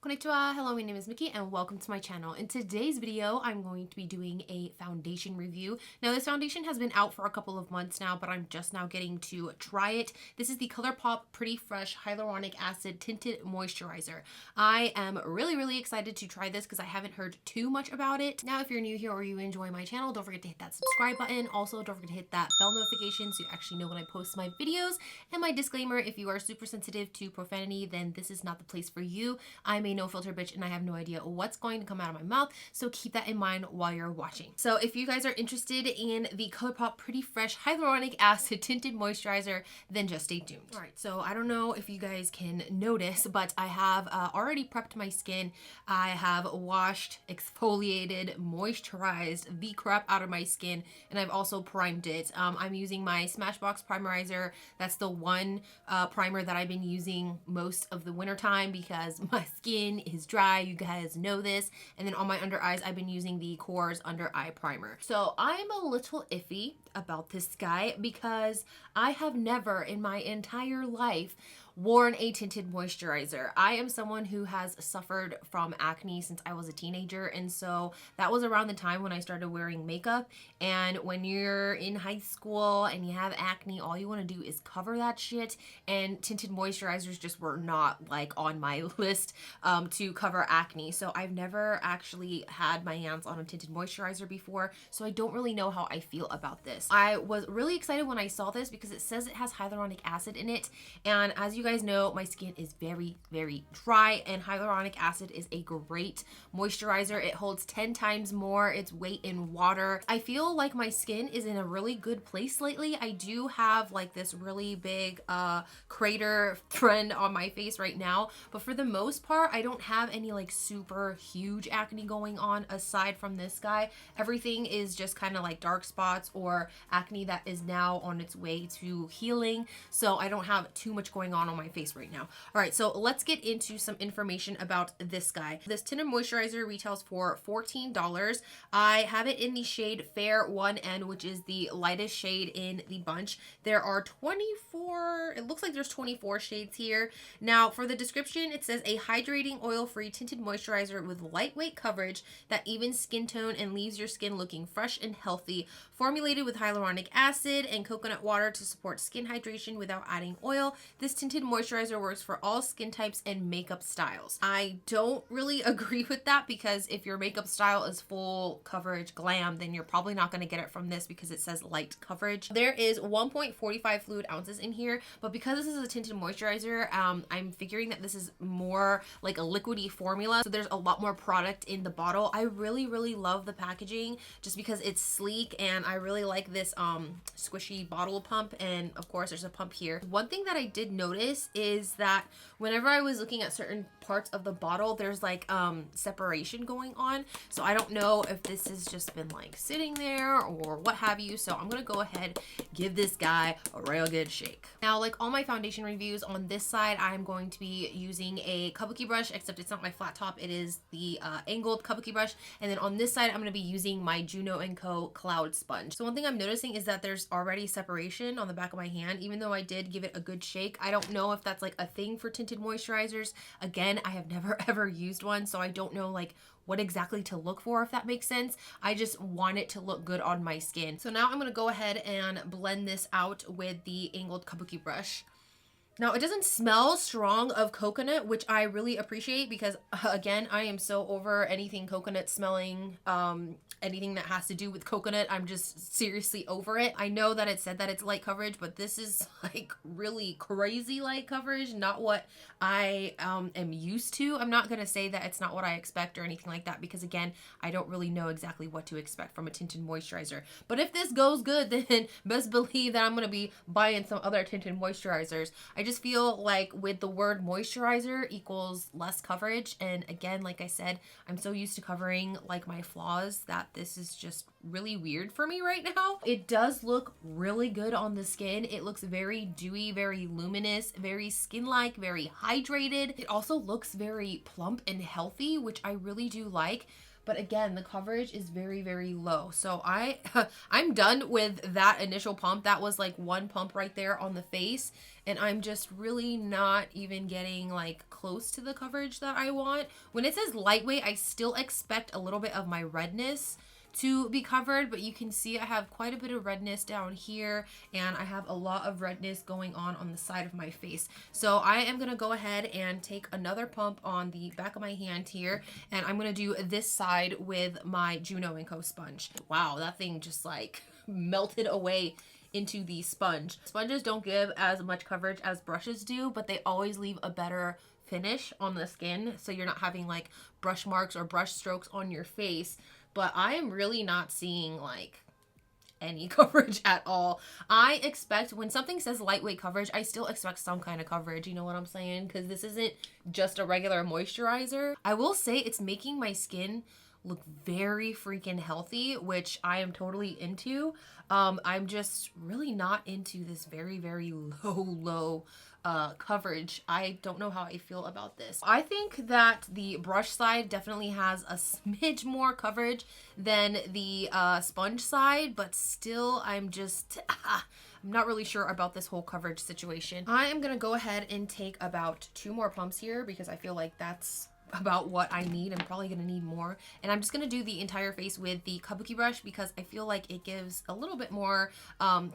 Konnichiwa. Hello, my name is Miki and welcome to my channel. In today's video, I'm going to be doing a foundation review. Now, this foundation has been out for a couple of months now, but I'm just now getting to try it. This is the Colourpop Pretty Fresh Hyaluronic Acid Tinted Moisturizer. I am really excited to try this because I haven't heard too much about it. Now, if you're new here or you enjoy my channel, don't forget to hit that subscribe button. Also, don't forget to hit that bell notification so you actually know when I post my videos. And my disclaimer, if you are super sensitive to profanity, then this is not the place for you. I'm a no filter bitch and I have no idea what's going to come out of my mouth, so keep that in mind while you're watching. So if you guys are interested in the Colourpop Pretty Fresh Hyaluronic Acid Tinted Moisturizer, then just stay tuned. Alright, so I don't know if you guys can notice, but I have already prepped my skin. I have washed, exfoliated, moisturized the crap out of my skin, and I've also primed it. I'm using my Smashbox Primerizer. That's the one primer that I've been using most of the winter time because my skin is dry, you guys know this. And then on my under eyes, I've been using the Korres under eye primer. So I'm a little iffy about this guy because I have never in my entire life worn a tinted moisturizer. I am someone who has suffered from acne since I was a teenager, and so that was around the time when I started wearing makeup. And when you're in high school and you have acne, all you want to do is cover that shit, and tinted moisturizers just were not like on my list to cover acne. So I've never actually had my hands on a tinted moisturizer before, so I don't really know how I feel about this. I was really excited when I saw this because it says it has hyaluronic acid in it, and as you guys know, my skin is very dry, and hyaluronic acid is a great moisturizer. It holds 10 times more its weight in water. I feel like my skin is in a really good place lately. I do have like this really big crater trend on my face right now, but for the most part I don't have any like super huge acne going on aside from this guy. Everything is just kind of like dark spots or acne that is now on its way to healing, so I don't have too much going on my face right now. All right, so let's get into some information about this guy. This tinted moisturizer retails for $14. I have it in the shade Fair 1N, which is the lightest shade in the bunch. There are 24, it looks like there's 24 shades here. Now for the description, it says a hydrating oil-free tinted moisturizer with lightweight coverage that evens skin tone and leaves your skin looking fresh and healthy. Formulated with hyaluronic acid and coconut water to support skin hydration without adding oil, this tinted moisturizer works for all skin types and makeup styles. I don't really agree with that because if your makeup style is full coverage glam, then you're probably not going to get it from this because it says light coverage. There is 1.45 fluid ounces in here, but because this is a tinted moisturizer, I'm figuring that this is more like a liquidy formula, so there's a lot more product in the bottle. I really love the packaging just because it's sleek, and I really like this squishy bottle pump, and of course there's a pump here. One thing that I did notice is that whenever I was looking at certain parts of the bottle, there's like separation going on, so I don't know if this has just been like sitting there or what have you. So I'm gonna go ahead, give this guy a real good shake. Now, like all my foundation reviews, on this side I'm going to be using a kabuki brush, except it's not my flat top, it is the angled kabuki brush, and then on this side I'm going to be using my Juno & Co. Cloud Sponge. So one thing I'm noticing is that there's already separation on the back of my hand, even though I did give it a good shake. I don't know if that's like a thing for tinted moisturizers. Again, I have never ever used one, so I don't know like what exactly to look for, if that makes sense. I just want it to look good on my skin. So now I'm gonna go ahead and blend this out with the angled kabuki brush. Now, it doesn't smell strong of coconut, which I really appreciate because, again, I am so over anything coconut smelling, anything that has to do with coconut. I'm just seriously over it. I know that it said that it's light coverage, but this is like really crazy light coverage, not what I am used to. I'm not going to say that it's not what I expect or anything like that because, again, I don't really know exactly what to expect from a tinted moisturizer. But if this goes good, then best believe that I'm going to be buying some other tinted moisturizers. I just feel like with the word moisturizer equals less coverage, and again, like I said, I'm so used to covering like my flaws that this is just really weird for me right now. It does look really good on the skin. It looks very dewy, very luminous, very skin-like, very hydrated. It also looks very plump and healthy, which I really do like. but again, the coverage is very, very low. So I'm done with that initial pump. That was like one pump right there on the face, and I'm just really not even getting like close to the coverage that I want. When it says lightweight, I still expect a little bit of my redness to be covered, but you can see I have quite a bit of redness down here, and I have a lot of redness going on the side of my face. So I am gonna go ahead and take another pump on the back of my hand here, and I'm gonna do this side with my Juno & Co sponge. Wow, that thing just like melted away into the sponge. Sponges don't give as much coverage as brushes do, but they always leave a better finish on the skin, so you're not having like brush marks or brush strokes on your face. But I am really not seeing like any coverage at all. I expect when something says lightweight coverage, I still expect some kind of coverage, you know what I'm saying? Because this isn't just a regular moisturizer. I will say it's making my skin look very freaking healthy, which I am totally into. I'm just really not into this very, very low coverage. I don't know how I feel about this. I think that the brush side definitely has a smidge more coverage than the sponge side, but still I'm just I'm not really sure about this whole coverage situation. I am gonna go ahead and take about 2 more pumps here because I feel like that's about what I need. I'm probably gonna need more, and I'm just gonna do the entire face with the kabuki brush because I feel like it gives a little bit more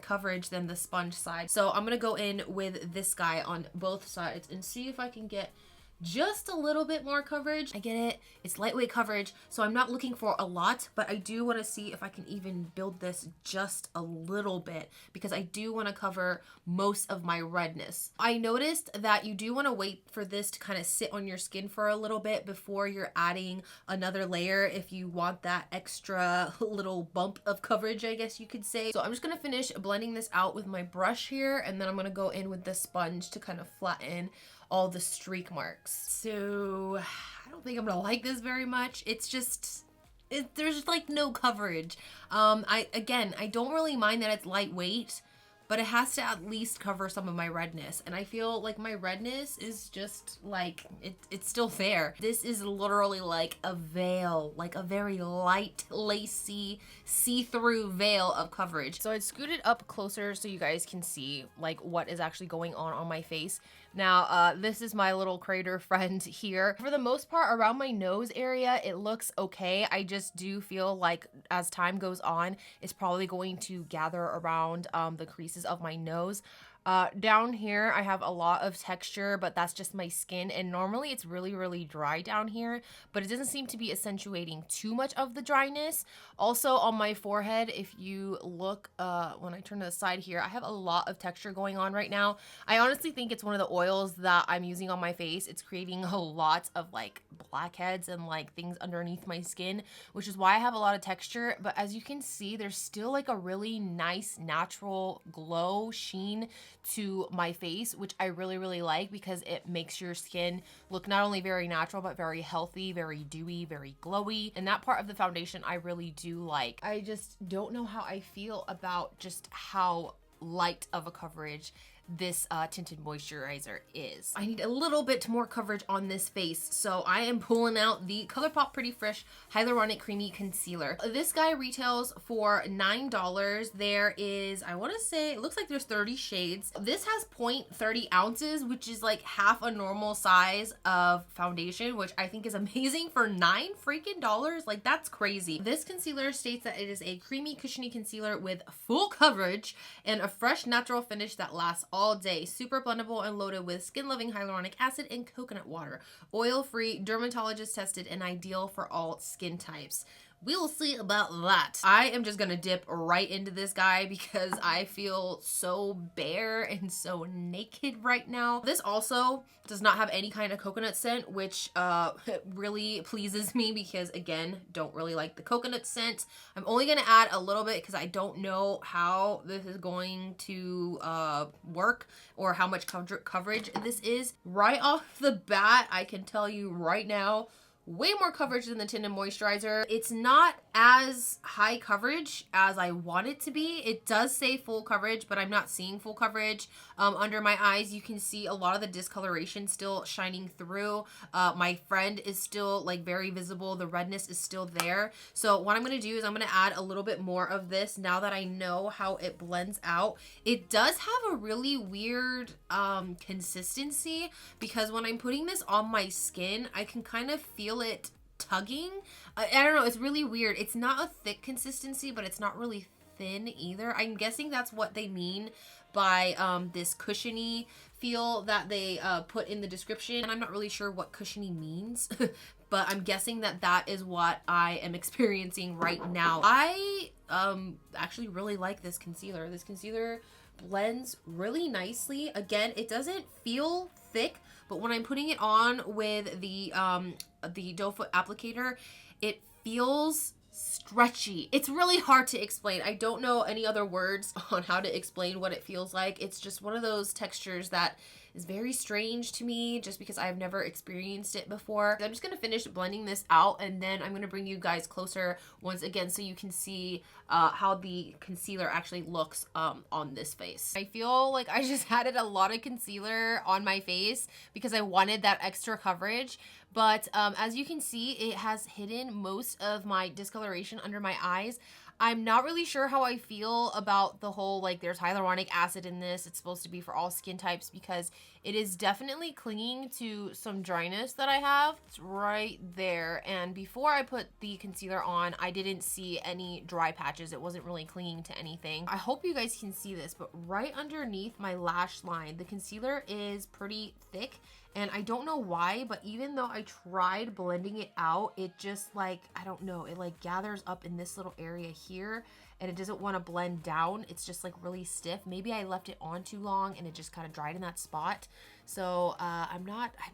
coverage than the sponge side. So I'm gonna go in with this guy on both sides and see if I can get just a little bit more coverage. I get it, it's lightweight coverage, so I'm not looking for a lot, but I do want to see if I can even build this just a little bit because I do want to cover most of my redness. I noticed that you do want to wait for this to kind of sit on your skin for a little bit before you're adding another layer if you want that extra little bump of coverage, I guess you could say. So I'm just going to finish blending this out with my brush here, and then I'm going to go in with the sponge to kind of flatten all the streak marks. So I don't think I'm gonna like this very much. It's just, there's like no coverage. I don't really mind that it's lightweight, but it has to at least cover some of my redness. And I feel like my redness is just like, it's still there. This is literally like a veil, like a very light, lacy, see-through veil of coverage. So I scooted up closer so you guys can see like what is actually going on my face. Now, this is my little crater friend here. For the most part, around my nose area, it looks okay. I just do feel like as time goes on, it's probably going to gather around the creases of my nose. Down here, I have a lot of texture, but that's just my skin. And normally it's really, really dry down here, but it doesn't seem to be accentuating too much of the dryness. Also on my forehead, if you look, when I turn to the side here, I have a lot of texture going on right now. I honestly think it's one of the oils that I'm using on my face. It's creating a lot of like blackheads and like things underneath my skin, which is why I have a lot of texture. But as you can see, there's still like a really nice natural glow sheen to my face, which I really, really like because it makes your skin look not only very natural, but very healthy, very dewy, very glowy. And that part of the foundation I really do like. I just don't know how I feel about just how light of a coverage this tinted moisturizer is. I need a little bit more coverage on this face, so I am pulling out the Colourpop Pretty Fresh Hyaluronic Creamy Concealer. This guy retails for $9. There is, I want to say, it looks like there's 30 shades. This has 0.30 ounces, which is like half a normal size of foundation, which I think is amazing for $9 freaking dollars. Like, that's crazy. This concealer states that it is a creamy, cushiony concealer with full coverage and a fresh, natural finish that lasts all day. Super blendable and loaded with skin-loving hyaluronic acid and coconut water. Oil-free, dermatologist tested, and ideal for all skin types. We'll see about that. I am just gonna dip right into this guy because I feel so bare and so naked right now. This also does not have any kind of coconut scent, which really pleases me because, again, don't really like the coconut scent. I'm only gonna add a little bit because I don't know how this is going to work or how much coverage this is. Right off the bat, I can tell you right now, way more coverage than the Tinted Moisturizer. It's not as high coverage as I want it to be. It does say full coverage, but I'm not seeing full coverage. Under my eyes, you can see a lot of the discoloration still shining through. My friend is still like very visible. The redness is still there. So what I'm going to do is I'm going to add a little bit more of this now that I know how it blends out. It does have a really weird consistency, because when I'm putting this on my skin, I can kind of feel it tugging. I don't know, it's really weird. It's not a thick consistency, but it's not really thin either. I'm guessing that's what they mean by this cushiony feel that they put in the description. And I'm not really sure what cushiony means, but I'm guessing that that is what I am experiencing right now. I actually really like this concealer. This concealer blends really nicely. Again, it doesn't feel thick, but when I'm putting it on with the doe foot applicator, it feels stretchy. It's really hard to explain. I don't know any other words on how to explain what it feels like. It's just one of those textures that is very strange to me, just because I've never experienced it before. I'm just going to finish blending this out, and then I'm going to bring you guys closer once again so you can see how the concealer actually looks on this face. I feel like I just added a lot of concealer on my face because I wanted that extra coverage. But as you can see, it has hidden most of my discoloration under my eyes. I'm not really sure how I feel about the whole, like, there's hyaluronic acid in this. It's supposed to be for all skin types, because it is definitely clinging to some dryness that I have. It's right there. And before I put the concealer on, I didn't see any dry patches. It wasn't really clinging to anything. I hope you guys can see this, but right underneath my lash line, the concealer is pretty thick. And I don't know why, but even though I tried blending it out, it just, like, I don't know, it like gathers up in this little area here, and it doesn't want to blend down. It's just like really stiff. Maybe I left it on too long and it just kind of dried in that spot. So I'm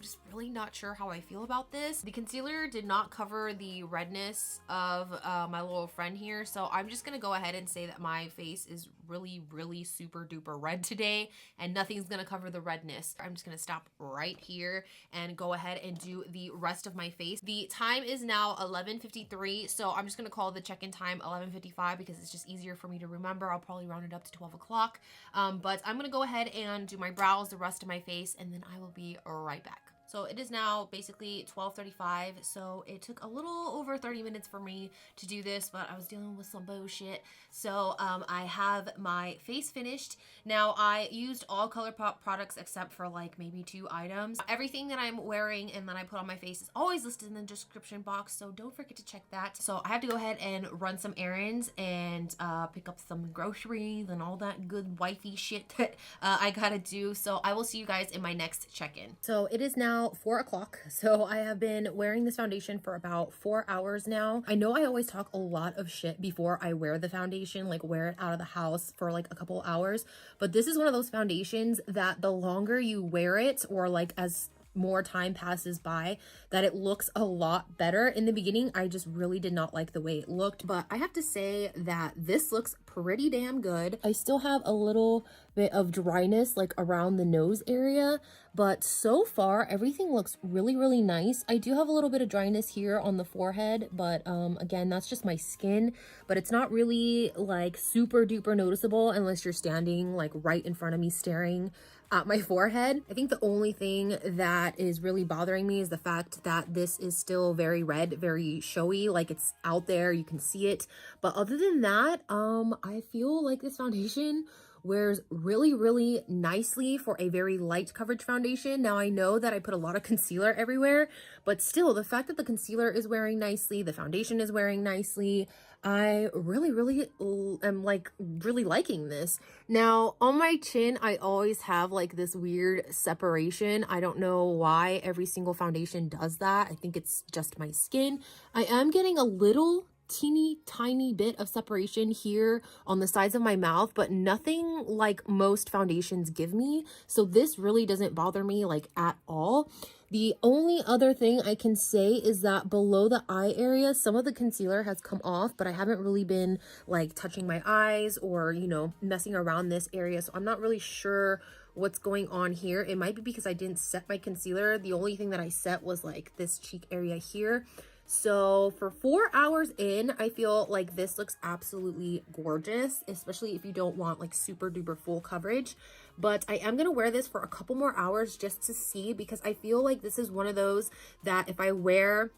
just really not sure how I feel about this. The concealer did not cover the redness of my little friend here. So I'm just going to go ahead and say that my face is really, really super duper red today, and nothing's going to cover the redness. I'm just going to stop right here and go ahead and do the rest of my face. The time is now 11:53. So I'm just going to call the check-in time 11:55 because it's just easier for me to remember. I'll probably round it up to 12 o'clock. But I'm going to go ahead and do my brows, the rest of my face, and then I will be right back. So it is now basically 12:35, so it took a little over 30 minutes for me to do this, but I was dealing with some bullshit. So I have my face finished. Now, I used all Colourpop products except for like maybe 2 items. Everything that I'm wearing and that I put on my face is always listed in the description box, so don't forget to check that. So I have to go ahead and run some errands and pick up some groceries and all that good wifey shit that I gotta do. So I will see you guys in my next check-in. So it is now 4 o'clock. So I have been wearing this foundation for about 4 hours now. I know I always talk a lot of shit before I wear the foundation, like wear it out of the house for like a couple hours, but this is one of those foundations that the longer you wear it, or like as more time passes by, that it looks a lot better. In the beginning, I just really did not like the way it looked, but I have to say that this looks pretty damn good. I still have a little bit of dryness like around the nose area, but so far everything looks really, really nice. I do have a little bit of dryness here on the forehead, but again, that's just my skin, but it's not really like super duper noticeable unless you're standing like right in front of me staring at my forehead. I think the only thing that is really bothering me is the fact that this is still very red, very showy, like it's out there, you can see it. But other than that, I feel like this foundation wears really, really nicely for a very light coverage foundation. Now, I know that I put a lot of concealer everywhere, but still, the fact that the concealer is wearing nicely, the foundation is wearing nicely, I really, really am like really liking this. Now, on my chin, I always have like this weird separation. I don't know why every single foundation does that. I think it's just my skin. I am getting a little teeny tiny bit of separation here on the sides of my mouth, but nothing like most foundations give me. So this really doesn't bother me like at all. The only other thing I can say is that below the eye area, some of the concealer has come off, but I haven't really been like touching my eyes or, you know, messing around this area. So I'm not really sure what's going on here. It might be because I didn't set my concealer. The only thing that I set was like this cheek area here. So for 4 hours in, I feel like this looks absolutely gorgeous, especially if you don't want like super duper full coverage. But I am going to wear this for a couple more hours just to see, because I feel like this is one of those that if I wear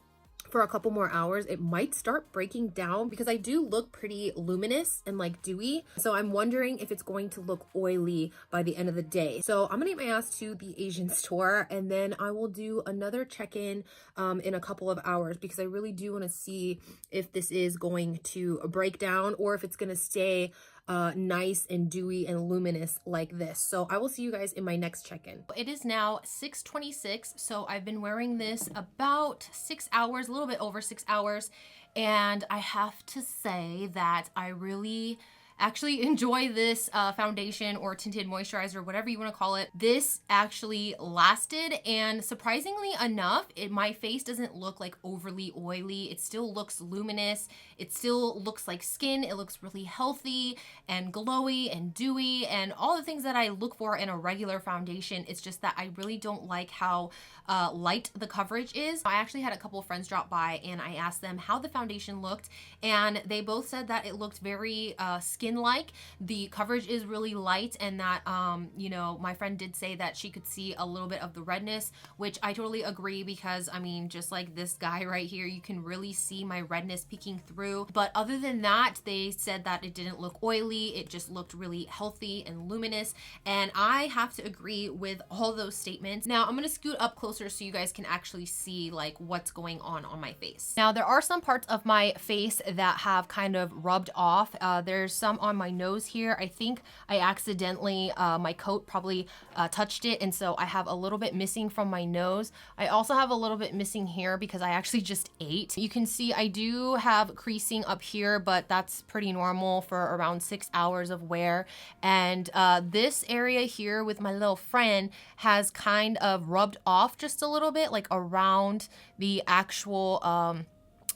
for a couple more hours, it might start breaking down, because I do look pretty luminous and like dewy. So I'm wondering if it's going to look oily by the end of the day. So I'm gonna get my ass to the Asian store, and then I will do another check-in in a couple of hours, because I really do want to see if this is going to break down or if it's going to stay nice and dewy and luminous like this. So I will see you guys in my next check-in. It is now 6:26, so I've been wearing this about 6 hours, a little bit over 6 hours, and I have to say that I really actually enjoy this foundation or tinted moisturizer, whatever you want to call it. This actually lasted, and surprisingly enough, my face doesn't look like overly oily. It still looks luminous. It still looks like skin. It looks really healthy and glowy and dewy and all the things that I look for in a regular foundation. It's just that I really don't like how light the coverage is. I actually had a couple of friends drop by and I asked them how the foundation looked, and they both said that it looked very skin-like. The coverage is really light, and that you know, my friend did say that she could see a little bit of the redness, which I totally agree, because I mean, just like this guy right here, you can really see my redness peeking through. But other than that, they said that it didn't look oily. It just looked really healthy and luminous, and I have to agree with all those statements. Now I'm gonna scoot up closer so you guys can actually see like what's going on my face. Now there are some parts of my face that have kind of rubbed off. There's some on my nose here. I think I accidentally, my coat probably touched it, and so I have a little bit missing from my nose. I also have a little bit missing here because I actually just ate. You can see I do have creasing up here, but that's pretty normal for around 6 hours of wear. And this area here with my little friend has kind of rubbed off just a little bit, like around the actual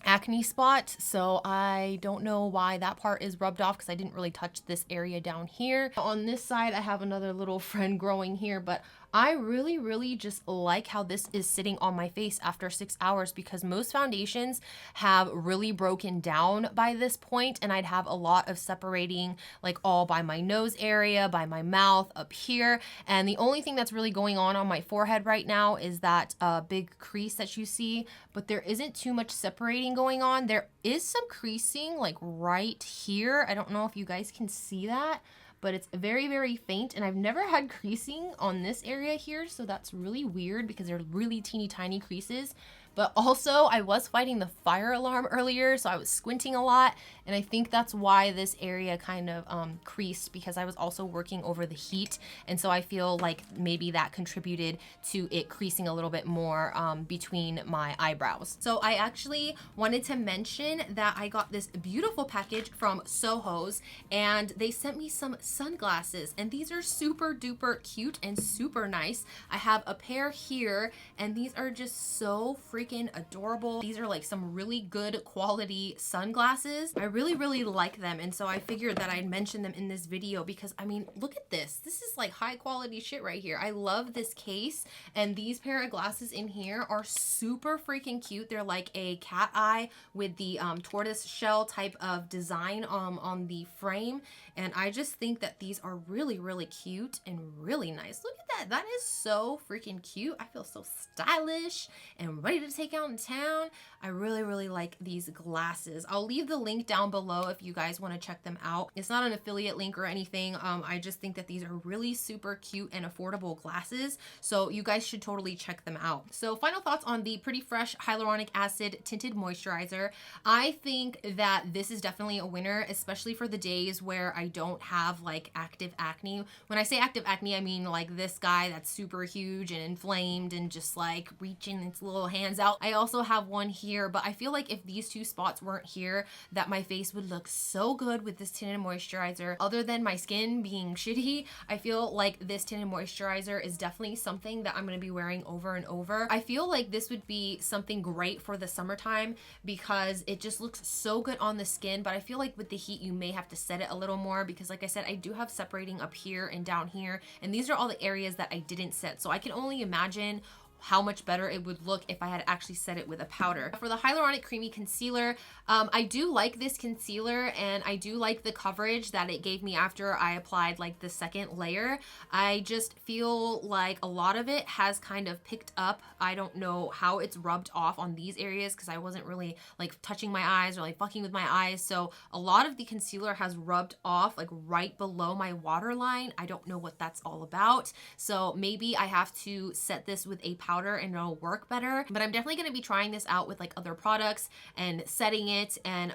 acne spot. So I don't know why that part is rubbed off, because I didn't really touch this area down here. On this side I have another little friend growing here, but I really just like how this is sitting on my face after 6 hours, because most foundations have really broken down by this point, and I'd have a lot of separating like all by my nose area, by my mouth, up here. And the only thing that's really going on my forehead right now is that big crease that you see, but there isn't too much separating going on. There is some creasing like right here. I don't know if you guys can see that, but it's very faint, and I've never had creasing on this area here, so that's really weird because they're really teeny tiny creases. But also I was fighting the fire alarm earlier, so I was squinting a lot, and I think that's why this area kind of creased, because I was also working over the heat, and so I feel like maybe that contributed to it creasing a little bit more between my eyebrows. So I actually wanted to mention that I got this beautiful package from Sojos, and they sent me some sunglasses, and these are super duper cute and super nice. I have a pair here, and these are just so freaking adorable. These are like some really good quality sunglasses. I really like them, and so I figured that I'd mention them in this video, because I mean, look at this. This is like high quality shit right here. I love this case, and these pair of glasses in here are super freaking cute. They're like a cat eye with the tortoise shell type of design on the frame, and I just think that these are really cute and really nice. Look at that. That is so freaking cute. I feel so stylish and ready to take out in town. I really like these glasses. I'll leave the link down below if you guys want to check them out. It's not an affiliate link or anything. I just think that these are really super cute and affordable glasses, so you guys should totally check them out. So final thoughts on the Pretty Fresh Hyaluronic Acid Tinted Moisturizer. I think that this is definitely a winner, especially for the days where I don't have like active acne. When I say active acne, I mean like this guy that's super huge and inflamed and just like reaching its little hands out. I also have one here, but I feel like if these two spots weren't here, that my face would look so good with this tinted moisturizer. Other than my skin being shitty, I feel like this tinted moisturizer is definitely something that I'm going to be wearing over and over. I feel like this would be something great for the summertime because it just looks so good on the skin, but I feel like with the heat you may have to set it a little more more because like I said, I do have separating up here and down here, and these are all the areas that I didn't set. So I can only imagine how much better it would look if I had actually set it with a powder. For the Hyaluronic Creamy Concealer, I do like this concealer and I do like the coverage that it gave me after I applied like the second layer. I just feel like a lot of it has kind of picked up. I don't know how it's rubbed off on these areas because I wasn't really like touching my eyes or like fucking with my eyes. So a lot of the concealer has rubbed off like right below my waterline. I don't know what that's all about. So maybe I have to set this with a powder and it'll work better. But I'm definitely going to be trying this out with like other products and setting it and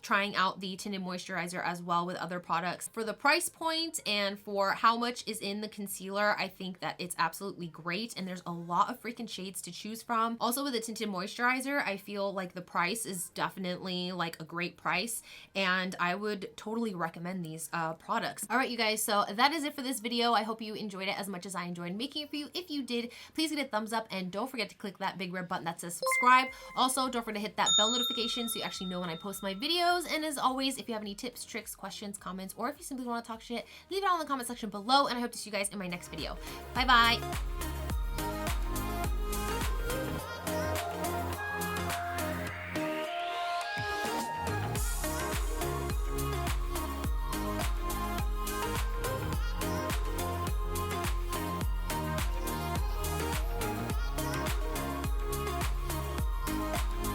trying out the tinted moisturizer as well with other products. For the price point and for how much is in the concealer, I think that it's absolutely great and there's a lot of freaking shades to choose from. Also with the tinted moisturizer, I feel like the price is definitely like a great price and I would totally recommend these products. All right, you guys, so that is it for this video. I hope you enjoyed it as much as I enjoyed making it for you. If you did, please get a thumbs up and don't forget to click that big red button that says subscribe. Also, don't forget to hit that bell notification so you actually know when I post my videos. And as always, if you have any tips, tricks, questions, comments, or if you simply want to talk shit, leave it all in the comment section below. And I hope to see you guys in my next video. Bye bye.